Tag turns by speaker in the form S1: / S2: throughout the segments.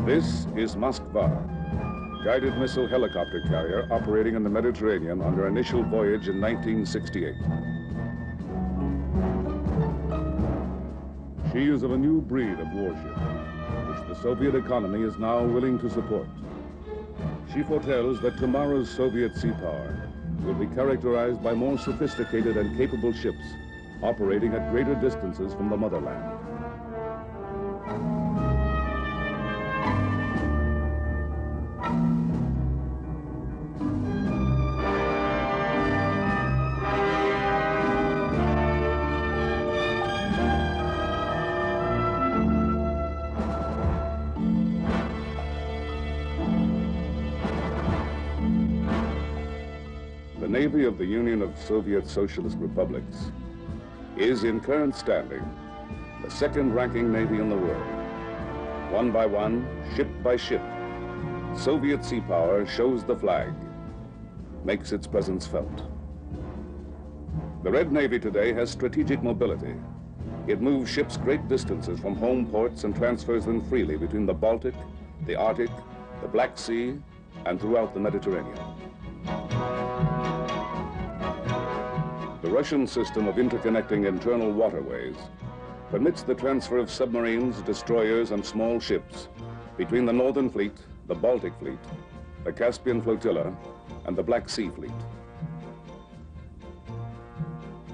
S1: This is Moskva, guided missile helicopter carrier operating in the Mediterranean on her initial voyage in 1968. She is of a new breed of warship, which the Soviet economy is now willing to support. She foretells that tomorrow's Soviet sea power will be characterized by more sophisticated and capable ships operating at greater distances from the motherland. The Navy of the Union of Soviet Socialist Republics is, in current standing, the second-ranking Navy in the world. One by one, ship by ship, Soviet sea power shows the flag, makes its presence felt. The Red Navy today has strategic mobility. It moves ships great distances from home ports and transfers them freely between the Baltic, the Arctic, the Black Sea, and throughout the Mediterranean. The Russian system of interconnecting internal waterways permits the transfer of submarines, destroyers, and small ships between the Northern Fleet, the Baltic Fleet, the Caspian Flotilla, and the Black Sea Fleet.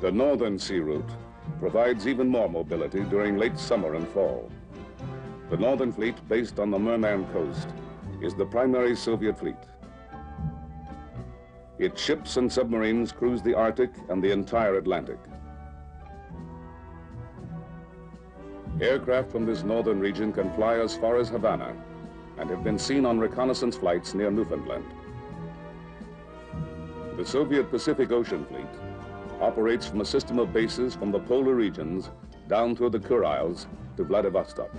S1: The Northern Sea Route provides even more mobility during late summer and fall. The Northern Fleet, based on the Murman coast, is the primary Soviet fleet. Its ships and submarines cruise the Arctic and the entire Atlantic. Aircraft from this northern region can fly as far as Havana and have been seen on reconnaissance flights near Newfoundland. The Soviet Pacific Ocean Fleet operates from a system of bases from the polar regions down through the Kurils to Vladivostok.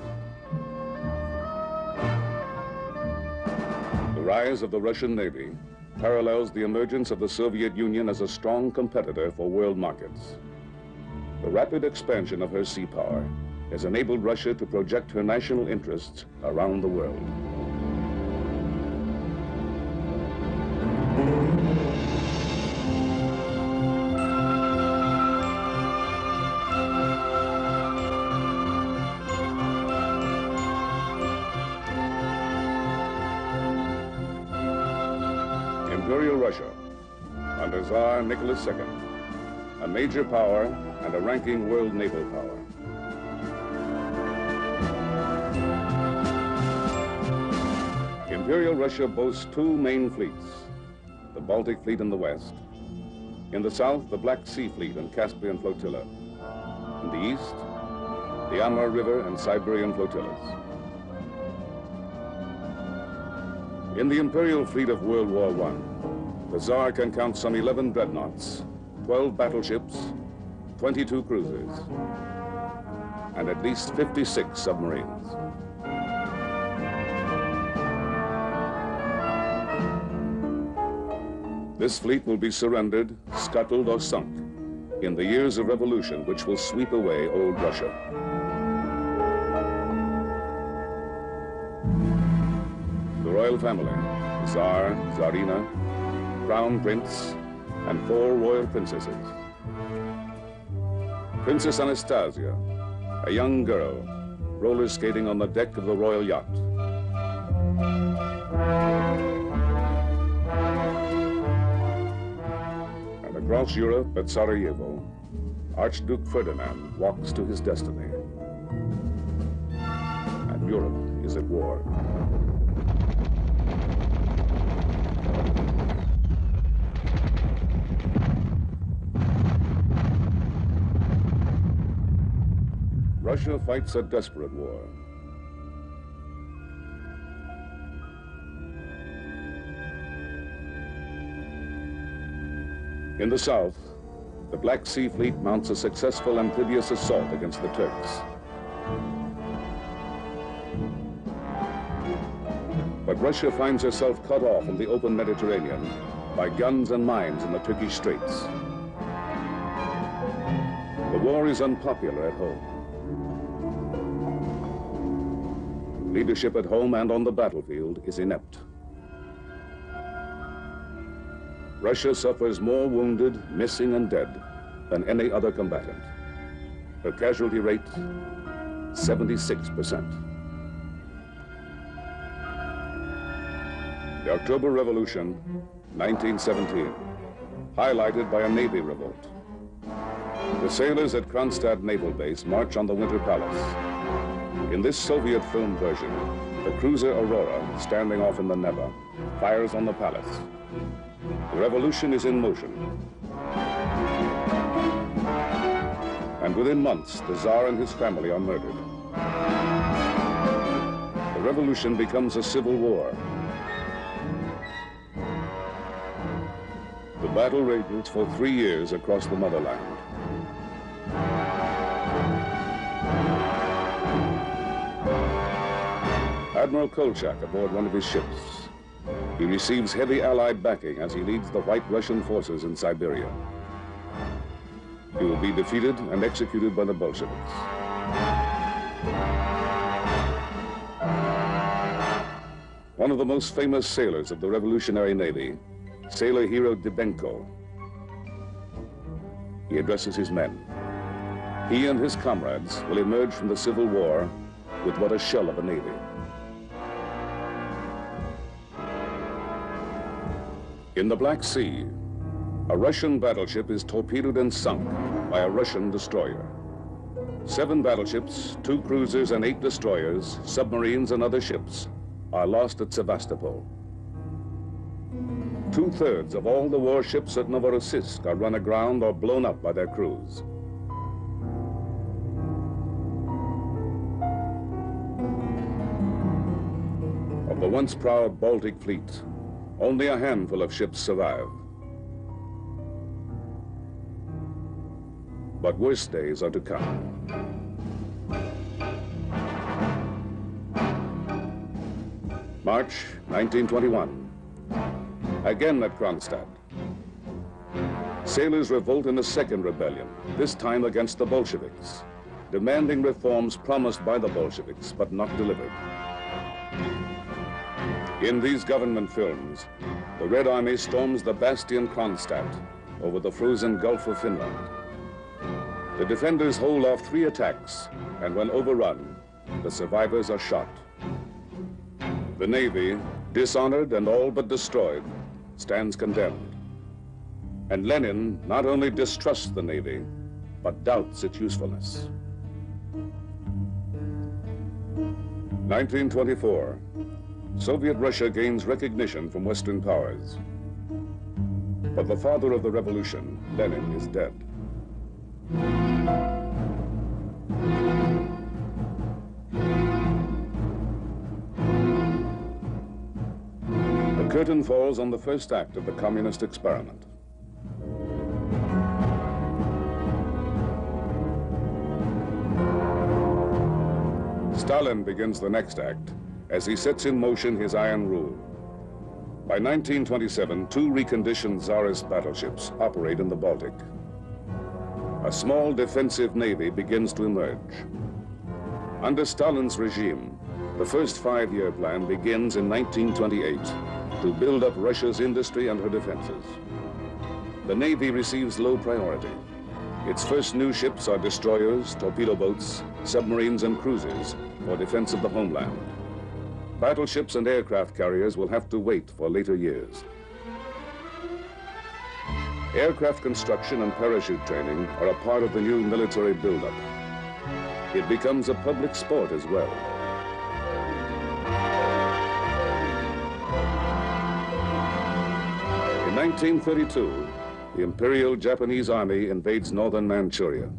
S1: The rise of the Russian Navy parallels the emergence of the Soviet Union as a strong competitor for world markets. The rapid expansion of her sea power has enabled Russia to project her national interests around the world. Imperial Russia, under Tsar Nicholas II, a major power and a ranking world naval power. Imperial Russia boasts two main fleets, the Baltic Fleet in the west. In the south, the Black Sea Fleet and Caspian Flotilla. In the east, the Amur River and Siberian flotillas. In the Imperial Fleet of World War I, the Tsar can count some 11 dreadnoughts, 12 battleships, 22 cruisers, and at least 56 submarines. This fleet will be surrendered, scuttled, or sunk in the years of revolution which will sweep away old Russia. The royal family, Tsar, Tsarina, Crown Prince, and 4 royal princesses. Princess Anastasia, a young girl, roller skating on the deck of the royal yacht. And across Europe at Sarajevo, Archduke Ferdinand walks to his destiny. And Europe is at war. Russia fights a desperate war. In the south, the Black Sea Fleet mounts a successful amphibious assault against the Turks. But Russia finds herself cut off in the open Mediterranean by guns and mines in the Turkish Straits. The war is unpopular at home. Leadership at home and on the battlefield is inept. Russia suffers more wounded, missing, and dead than any other combatant. Her casualty rate, 76%. The October Revolution, 1917, highlighted by a Navy revolt. The sailors at Kronstadt Naval Base march on the Winter Palace. In this Soviet film version, the cruiser Aurora, standing off in the Neva, fires on the palace. The revolution is in motion. And within months, the Tsar and his family are murdered. The revolution becomes a civil war. The battle rages for 3 years across the motherland. Admiral Kolchak aboard one of his ships. He receives heavy Allied backing as he leads the White Russian forces in Siberia. He will be defeated and executed by the Bolsheviks. One of the most famous sailors of the Revolutionary Navy, sailor hero Dybenko. He addresses his men. He and his comrades will emerge from the Civil War with what a shell of a navy. In the Black Sea, a Russian battleship is torpedoed and sunk by a Russian destroyer. 7 battleships, 2 cruisers, and 8 destroyers, submarines, and other ships are lost at Sevastopol. 2/3 of all the warships at Novorossiysk are run aground or blown up by their crews. Of the once proud Baltic fleet, only a handful of ships survive. But worse days are to come. March 1921. Again at Kronstadt. Sailors revolt in a second rebellion, this time against the Bolsheviks, demanding reforms promised by the Bolsheviks but not delivered. In these government films, the Red Army storms the bastion Kronstadt over the frozen Gulf of Finland. The defenders hold off 3 attacks, and when overrun, the survivors are shot. The Navy, dishonored and all but destroyed, stands condemned. And Lenin not only distrusts the Navy, but doubts its usefulness. 1924, Soviet Russia gains recognition from Western powers. But the father of the revolution, Lenin, is dead. The curtain falls on the first act of the communist experiment. Stalin begins the next act as he sets in motion his iron rule. By 1927, 2 reconditioned Tsarist battleships operate in the Baltic. A small defensive navy begins to emerge. Under Stalin's regime, the first 5-year plan begins in 1928 to build up Russia's industry and her defenses. The Navy receives low priority. Its first new ships are destroyers, torpedo boats, submarines, and cruisers for defense of the homeland. Battleships and aircraft carriers will have to wait for later years. Aircraft construction and parachute training are a part of the new military buildup. It becomes a public sport as well. In 1932, the Imperial Japanese Army invades northern Manchuria.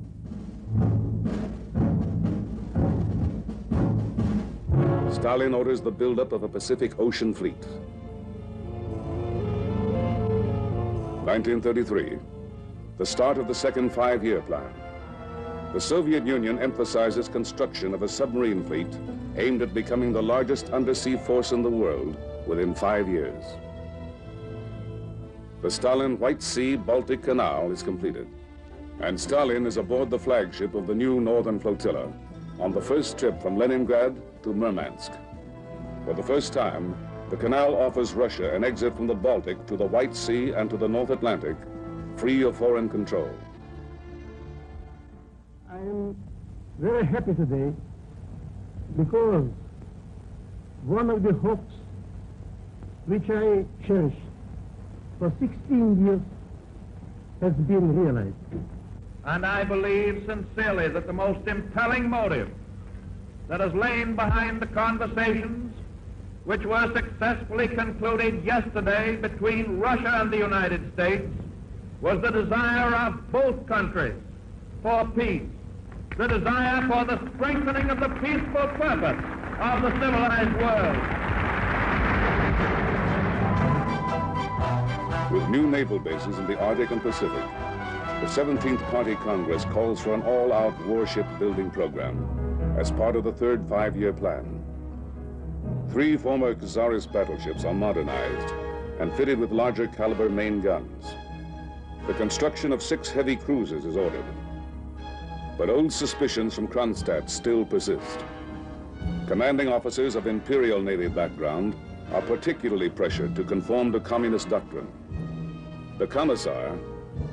S1: Stalin orders the buildup of a Pacific Ocean fleet. 1933, the start of the second 5-year plan. The Soviet Union emphasizes construction of a submarine fleet aimed at becoming the largest undersea force in the world within 5 years. The Stalin White Sea-Baltic Canal is completed, and Stalin is aboard the flagship of the new Northern Flotilla on the first trip from Leningrad to Murmansk. For the first time, the canal offers Russia an exit from the Baltic to the White Sea and to the North Atlantic, free of foreign control.
S2: I am very happy today because one of the hopes which I cherished for 16 years has been realized.
S3: And I believe sincerely that the most impelling motive that has lain behind the conversations which were successfully concluded yesterday between Russia and the United States was the desire of both countries for peace, the desire for the strengthening of the peaceful purpose of the civilized world.
S1: With new naval bases in the Arctic and Pacific, the 17th Party Congress calls for an all-out warship building program as part of the third five-year plan. 3 former Czarist battleships are modernized and fitted with larger caliber main guns. The construction of 6 heavy cruisers is ordered. But old suspicions from Kronstadt still persist. Commanding officers of Imperial Navy background are particularly pressured to conform to communist doctrine. The commissar,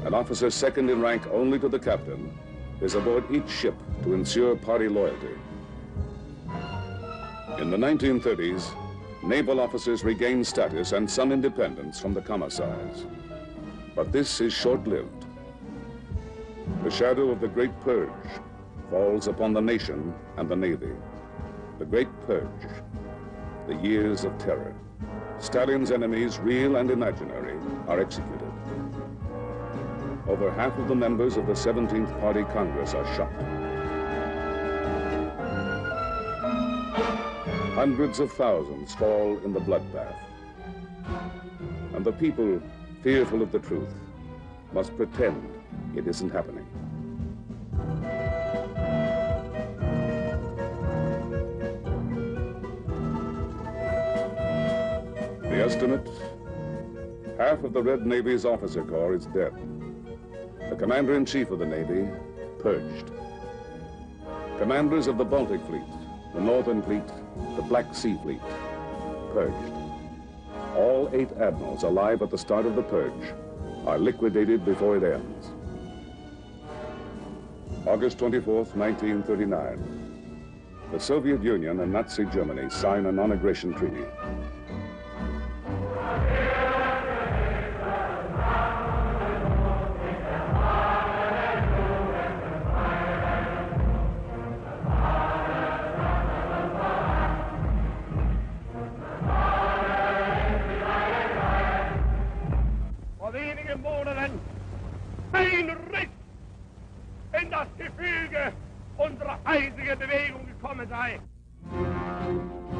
S1: an officer second in rank only to the captain, is aboard each ship to ensure party loyalty. In the 1930s, naval officers regained status and some independence from the commissars. But this is short-lived. The shadow of the Great Purge falls upon the nation and the Navy. The Great Purge, the years of terror. Stalin's enemies, real and imaginary, are executed. Over half of the members of the 17th Party Congress are shot. Hundreds of thousands fall in the bloodbath. And the people, fearful of the truth, must pretend it isn't happening. The estimate, half of the Red Navy's officer corps is dead. The commander-in-chief of the Navy, purged. Commanders of the Baltic Fleet, the Northern Fleet, the Black Sea Fleet, purged. All 8 admirals alive at the start of the purge are liquidated before it ends. August 24th, 1939. The Soviet Union and Nazi Germany sign a non-aggression treaty.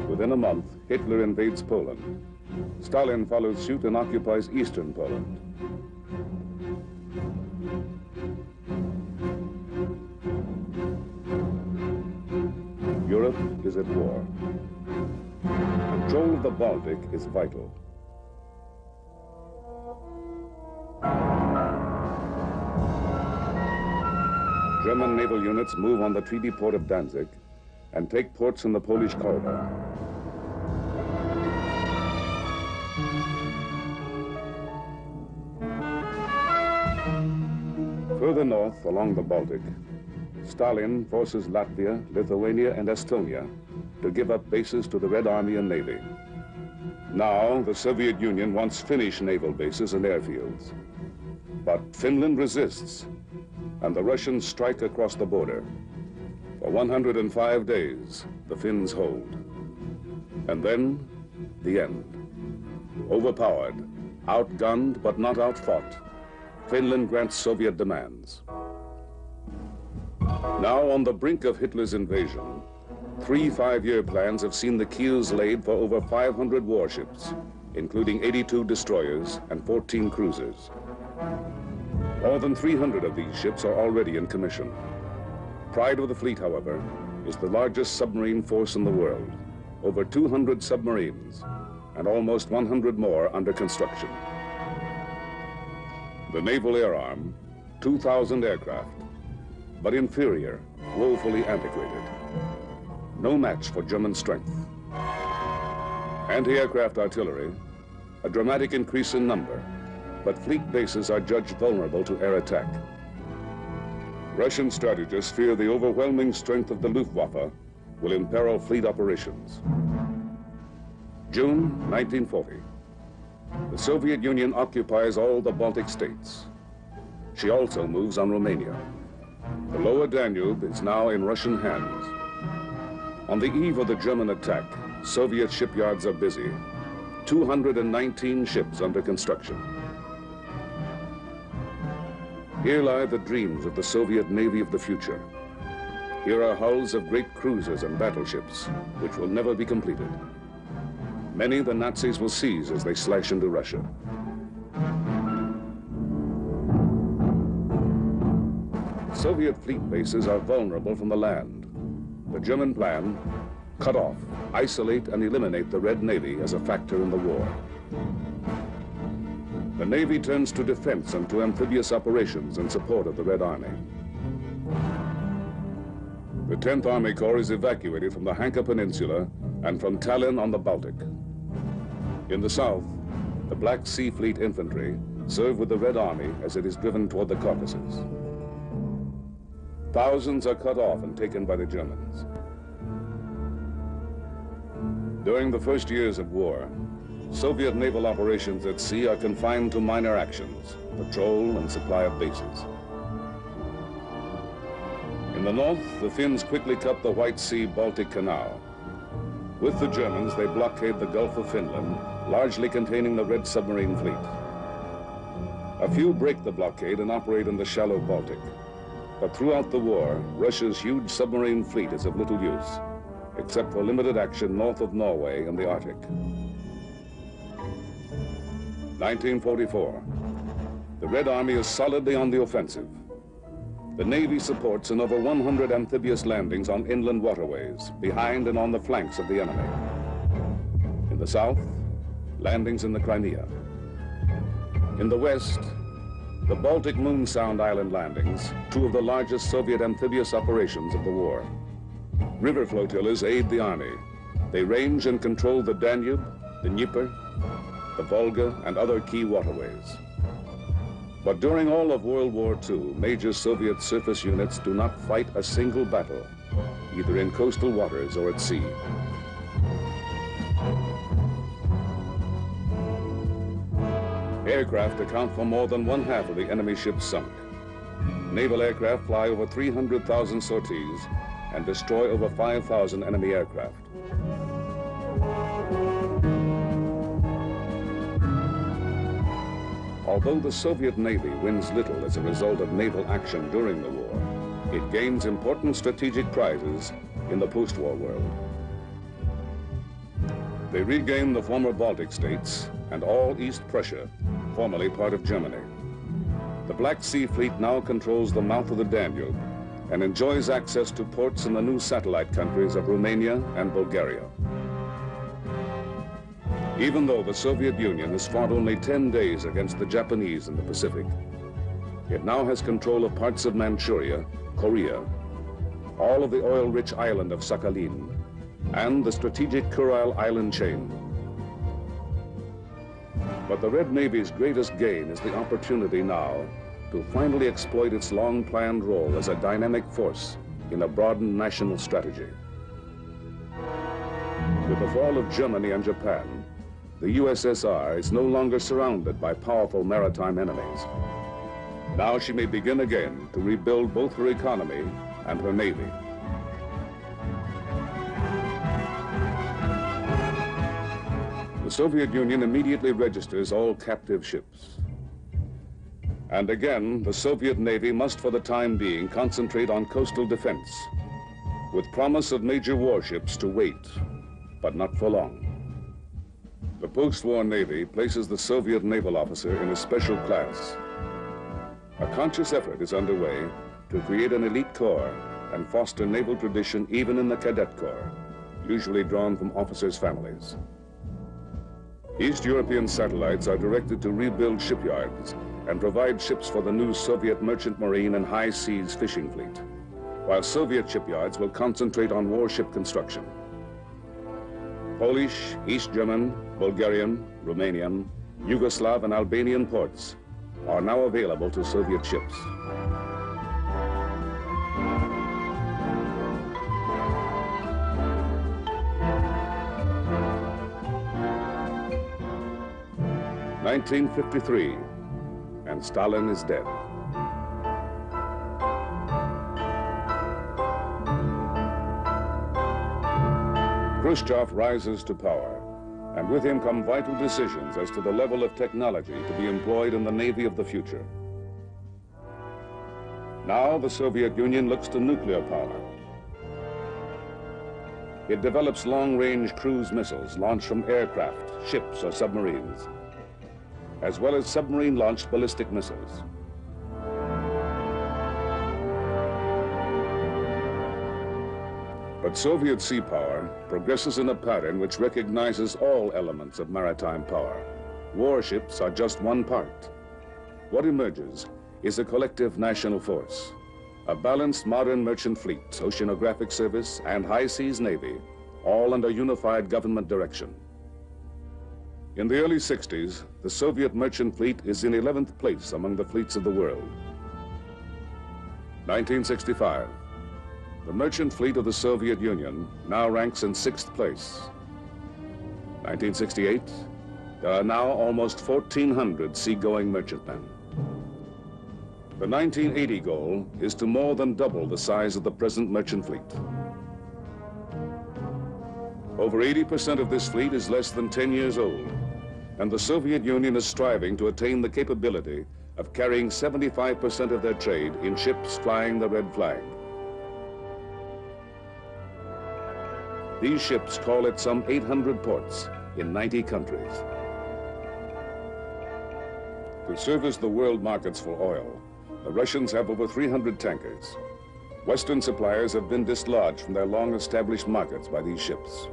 S1: Within a month, Hitler invades Poland. Stalin follows suit and occupies eastern Poland. Europe is at war. Control of the Baltic is vital. German naval units move on the treaty port of Danzig and take ports in the Polish corridor. Further north along the Baltic, Stalin forces Latvia, Lithuania, and Estonia to give up bases to the Red Army and Navy. Now, the Soviet Union wants Finnish naval bases and airfields. But Finland resists, and the Russians strike across the border. For 105 days, the Finns hold. And then, the end. Overpowered, outgunned but not outfought, Finland grants Soviet demands. Now on the brink of Hitler's invasion, 3 five-year plans have seen the keels laid for over 500 warships, including 82 destroyers and 14 cruisers. More than 300 of these ships are already in commission. Pride of the fleet, however, is the largest submarine force in the world. Over 200 submarines and almost 100 more under construction. The Naval Air Arm, 2,000 aircraft, but inferior, woefully antiquated. No match for German strength. Anti-aircraft artillery, a dramatic increase in number, but fleet bases are judged vulnerable to air attack. Russian strategists fear the overwhelming strength of the Luftwaffe will imperil fleet operations. June 1940. The Soviet Union occupies all the Baltic states. She also moves on Romania. The lower Danube is now in Russian hands. On the eve of the German attack, Soviet shipyards are busy. 219 ships under construction. Here lie the dreams of the Soviet Navy of the future. Here are hulls of great cruisers and battleships, which will never be completed. Many the Nazis will seize as they slash into Russia. Soviet fleet bases are vulnerable from the land. The German plan: cut off, isolate, and eliminate the Red Navy as a factor in the war. The Navy turns to defense and to amphibious operations in support of the Red Army. The 10th Army Corps is evacuated from the Hanka Peninsula and from Tallinn on the Baltic. In the south, the Black Sea Fleet infantry serve with the Red Army as it is driven toward the Caucasus. Thousands are cut off and taken by the Germans. During the first years of war, Soviet naval operations at sea are confined to minor actions, patrol and supply of bases. In the north, the Finns quickly cut the White Sea-Baltic Canal. With the Germans, they blockade the Gulf of Finland, largely containing the Red submarine fleet. A few break the blockade and operate in the shallow Baltic. But throughout the war, Russia's huge submarine fleet is of little use, except for limited action north of Norway and the Arctic. 1944. The Red Army is solidly on the offensive. The Navy supports in over 100 amphibious landings on inland waterways, behind and on the flanks of the enemy. In the south, landings in the Crimea. In the west, the Baltic Moon Sound Island landings, two of the largest Soviet amphibious operations of the war. River flotillas aid the army. They range and control the Danube, the Dnieper, the Volga, and other key waterways. But during all of World War II, major Soviet surface units do not fight a single battle, either in coastal waters or at sea. Aircraft account for more than one-half of the enemy ships sunk. Naval aircraft fly over 300,000 sorties and destroy over 5,000 enemy aircraft. Although the Soviet Navy wins little as a result of naval action during the war, it gains important strategic prizes in the post-war world. They regain the former Baltic states and all East Prussia, formerly part of Germany. The Black Sea Fleet now controls the mouth of the Danube and enjoys access to ports in the new satellite countries of Romania and Bulgaria. Even though the Soviet Union has fought only 10 days against the Japanese in the Pacific, it now has control of parts of Manchuria, Korea, all of the oil-rich island of Sakhalin, and the strategic Kuril island chain. But the Red Navy's greatest gain is the opportunity now to finally exploit its long-planned role as a dynamic force in a broadened national strategy. With the fall of Germany and Japan, the USSR is no longer surrounded by powerful maritime enemies. Now she may begin again to rebuild both her economy and her navy. The Soviet Union immediately registers all captive ships. And again, the Soviet Navy must for the time being concentrate on coastal defense, with promise of major warships to wait, but not for long. The post-war Navy places the Soviet naval officer in a special class. A conscious effort is underway to create an elite corps and foster naval tradition even in the cadet corps, usually drawn from officers' families. East European satellites are directed to rebuild shipyards and provide ships for the new Soviet merchant marine and high seas fishing fleet, while Soviet shipyards will concentrate on warship construction. Polish, East German, Bulgarian, Romanian, Yugoslav, and Albanian ports are now available to Soviet ships. (1953), and Stalin is dead. Khrushchev rises to power, and with him come vital decisions as to the level of technology to be employed in the Navy of the future. Now the Soviet Union looks to nuclear power. It develops long-range cruise missiles launched from aircraft, ships, or submarines, as well as submarine-launched ballistic missiles. But Soviet sea power progresses in a pattern which recognizes all elements of maritime power. Warships are just one part. What emerges is a collective national force, a balanced modern merchant fleet, oceanographic service, and high seas navy, all under unified government direction. In the early 60s, the Soviet merchant fleet is in 11th place among the fleets of the world. 1965. The merchant fleet of the Soviet Union now ranks in 6th place. 1968, there are now almost 1,400 seagoing merchantmen. The 1980 goal is to more than double the size of the present merchant fleet. Over 80% of this fleet is less than 10 years old, and the Soviet Union is striving to attain the capability of carrying 75% of their trade in ships flying the red flag. These ships call at some 800 ports in 90 countries. To service the world markets for oil, the Russians have over 300 tankers. Western suppliers have been dislodged from their long-established markets by these ships.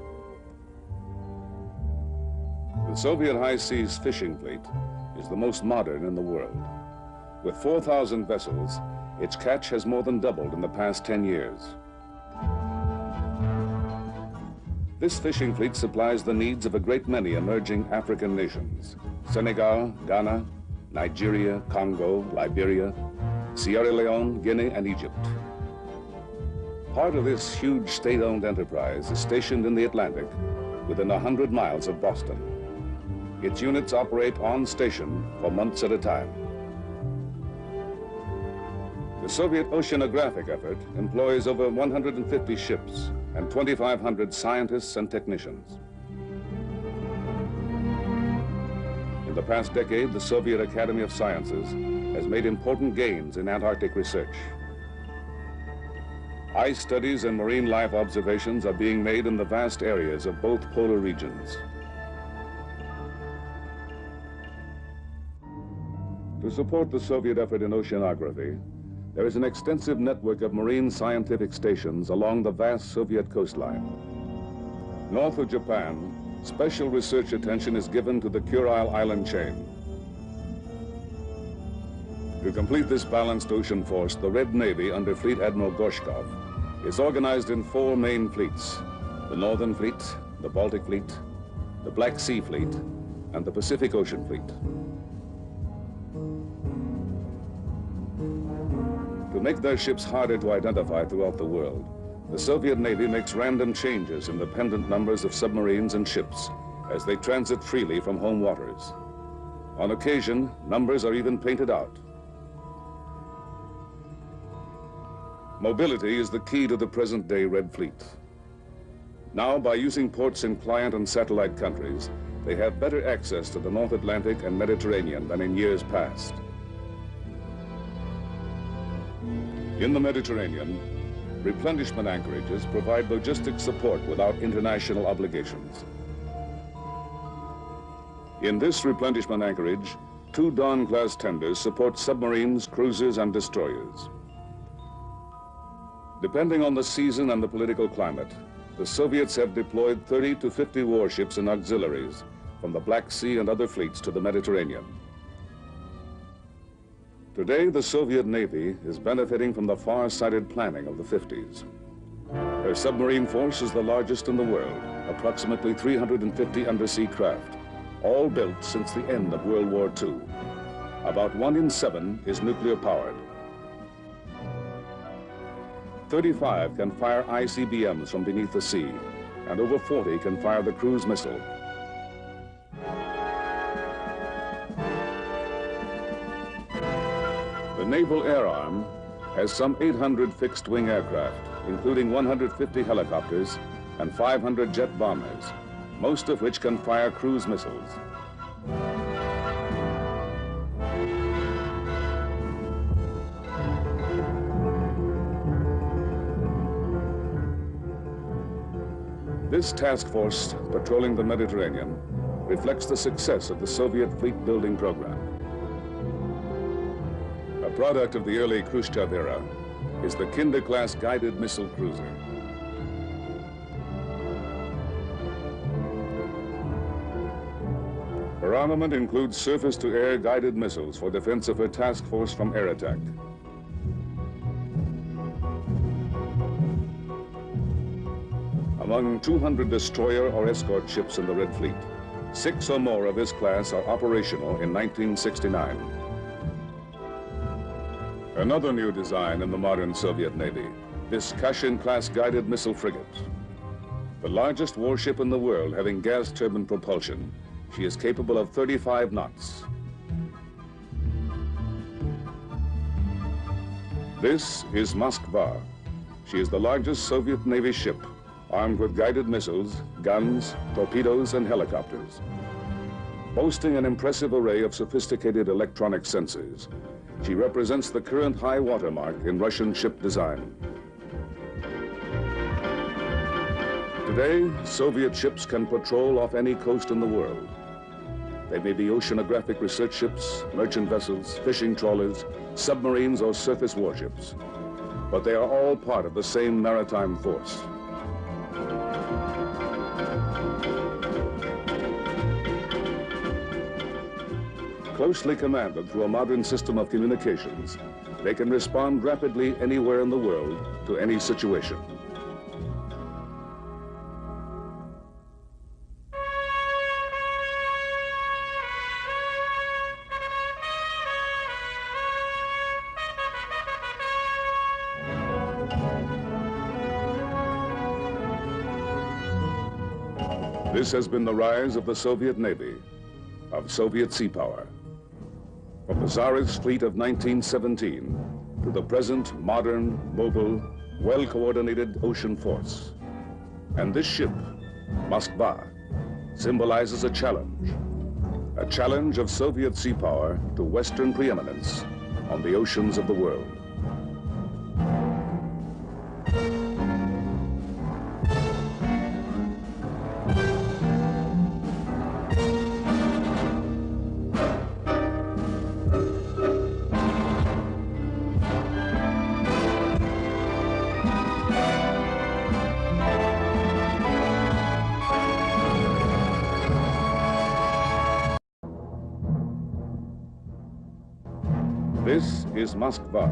S1: The Soviet high seas fishing fleet is the most modern in the world. With 4,000 vessels, its catch has more than doubled in the past 10 years. This fishing fleet supplies the needs of a great many emerging African nations: Senegal, Ghana, Nigeria, Congo, Liberia, Sierra Leone, Guinea, and Egypt. Part of this huge state-owned enterprise is stationed in the Atlantic within 100 miles of Boston. Its units operate on station for months at a time. The Soviet oceanographic effort employs over 150 ships and 2,500 scientists and technicians. In the past decade, the Soviet Academy of Sciences has made important gains in Antarctic research. Ice studies and marine life observations are being made in the vast areas of both polar regions. To support the Soviet effort in oceanography, there is an extensive network of marine scientific stations along the vast Soviet coastline. North of Japan, special research attention is given to the Kurile Island chain. To complete this balanced ocean force, the Red Navy under Fleet Admiral Gorshkov is organized in 4 main fleets: the Northern Fleet, the Baltic Fleet, the Black Sea Fleet, and the Pacific Ocean Fleet. To make their ships harder to identify throughout the world, the Soviet Navy makes random changes in the pendant numbers of submarines and ships as they transit freely from home waters. On occasion, numbers are even painted out. Mobility is the key to the present-day Red Fleet. Now, by using ports in client and satellite countries, they have better access to the North Atlantic and Mediterranean than in years past. In the Mediterranean, replenishment anchorages provide logistic support without international obligations. In this replenishment anchorage, 2 Dawn-class tenders support submarines, cruisers, and destroyers. Depending on the season and the political climate, the Soviets have deployed 30 to 50 warships and auxiliaries from the Black Sea and other fleets to the Mediterranean. Today, the Soviet Navy is benefiting from the far-sighted planning of the 50s. Her submarine force is the largest in the world, approximately 350 undersea craft, all built since the end of World War II. About 1 in 7 is nuclear powered. 35 can fire ICBMs from beneath the sea, and over 40 can fire the cruise missile. The Naval Air Arm has some 800 fixed-wing aircraft, including 150 helicopters and 500 jet bombers, most of which can fire cruise missiles. This task force patrolling the Mediterranean reflects the success of the Soviet fleet building program. A product of the early Khrushchev era is the Kinder-class guided missile cruiser. Her armament includes surface-to-air guided missiles for defense of her task force from air attack. Among 200 destroyer or escort ships in the Red Fleet, 6 or more of this class are operational in 1969. Another new design in the modern Soviet Navy, this Kashin-class guided missile frigate. The largest warship in the world having gas turbine propulsion, she is capable of 35 knots. This is Moskva. She is the largest Soviet Navy ship, armed with guided missiles, guns, torpedoes, and helicopters. Boasting an impressive array of sophisticated electronic sensors, she represents the current high watermark in Russian ship design. Today, Soviet ships can patrol off any coast in the world. They may be oceanographic research ships, merchant vessels, fishing trawlers, submarines, or surface warships. But they are all part of the same maritime force. Closely commanded through a modern system of communications, they can respond rapidly anywhere in the world to any situation. This has been the rise of the Soviet Navy, of Soviet sea power. From the Tsarist fleet of 1917 to the present modern, mobile, well-coordinated ocean force. And this ship, Moskva, symbolizes a challenge of Soviet sea power to Western preeminence on the oceans of the world. This is Moskva,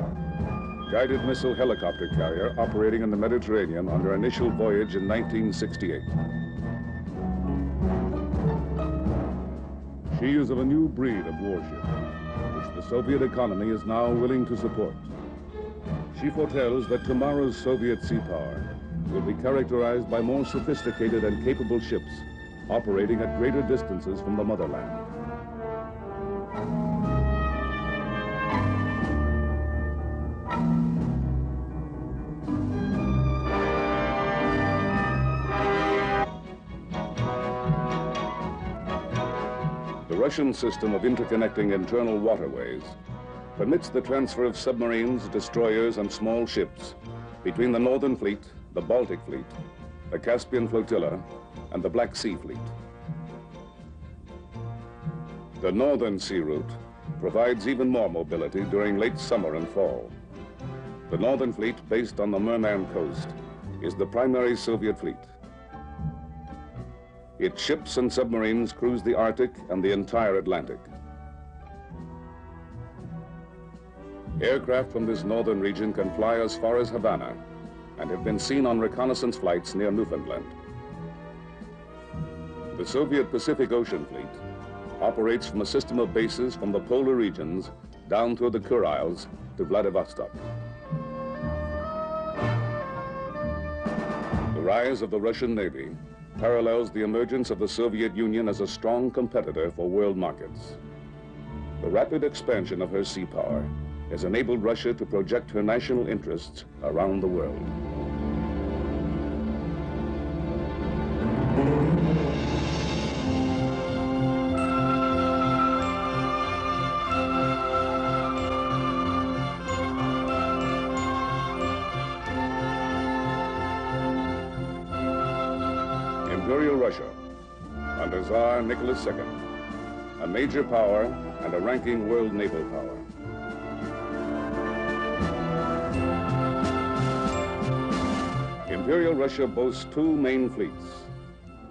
S1: guided missile helicopter carrier operating in the Mediterranean on her initial voyage in 1968. She is of a new breed of warship, which the Soviet economy is now willing to support. She foretells that tomorrow's Soviet sea power will be characterized by more sophisticated and capable ships operating at greater distances from the motherland. The Russian system of interconnecting internal waterways permits the transfer of submarines, destroyers, and small ships between the Northern Fleet, the Baltic Fleet, the Caspian Flotilla, and the Black Sea Fleet. The Northern Sea Route provides even more mobility during late summer and fall. The Northern Fleet, based on the Murman coast, is the primary Soviet fleet. Its ships and submarines cruise the Arctic and the entire Atlantic. Aircraft from this northern region can fly as far as Havana, and have been seen on reconnaissance flights near Newfoundland. The Soviet Pacific Ocean Fleet operates from a system of bases from the polar regions down through the Kurils to Vladivostok. The rise of the Russian Navy parallels the emergence of the Soviet Union as a strong competitor for world markets. The rapid expansion of her sea power has enabled Russia to project her national interests around the world. Imperial Russia, under Tsar Nicholas II, a major power and a ranking world naval power. Imperial Russia boasts two main fleets,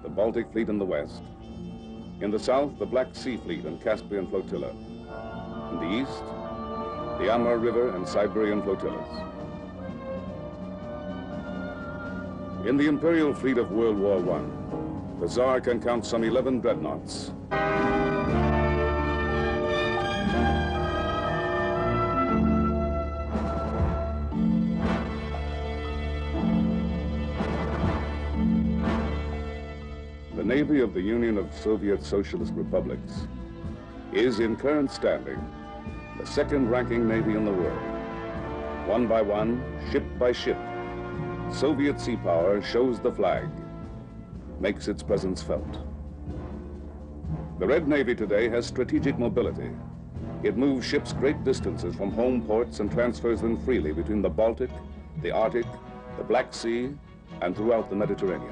S1: the Baltic Fleet in the west. In the south, the Black Sea Fleet and Caspian Flotilla. In the east, the Amur River and Siberian flotillas. In the Imperial Fleet of World War I, the Tsar can count some 11 dreadnoughts. The Navy of the Union of Soviet Socialist Republics is, in current standing, the second-ranking Navy in the world. One by one, ship by ship, Soviet sea power shows the flag, makes its presence felt. The Red Navy today has strategic mobility. It moves ships great distances from home ports and transfers them freely between the Baltic, the Arctic, the Black Sea, and throughout the Mediterranean.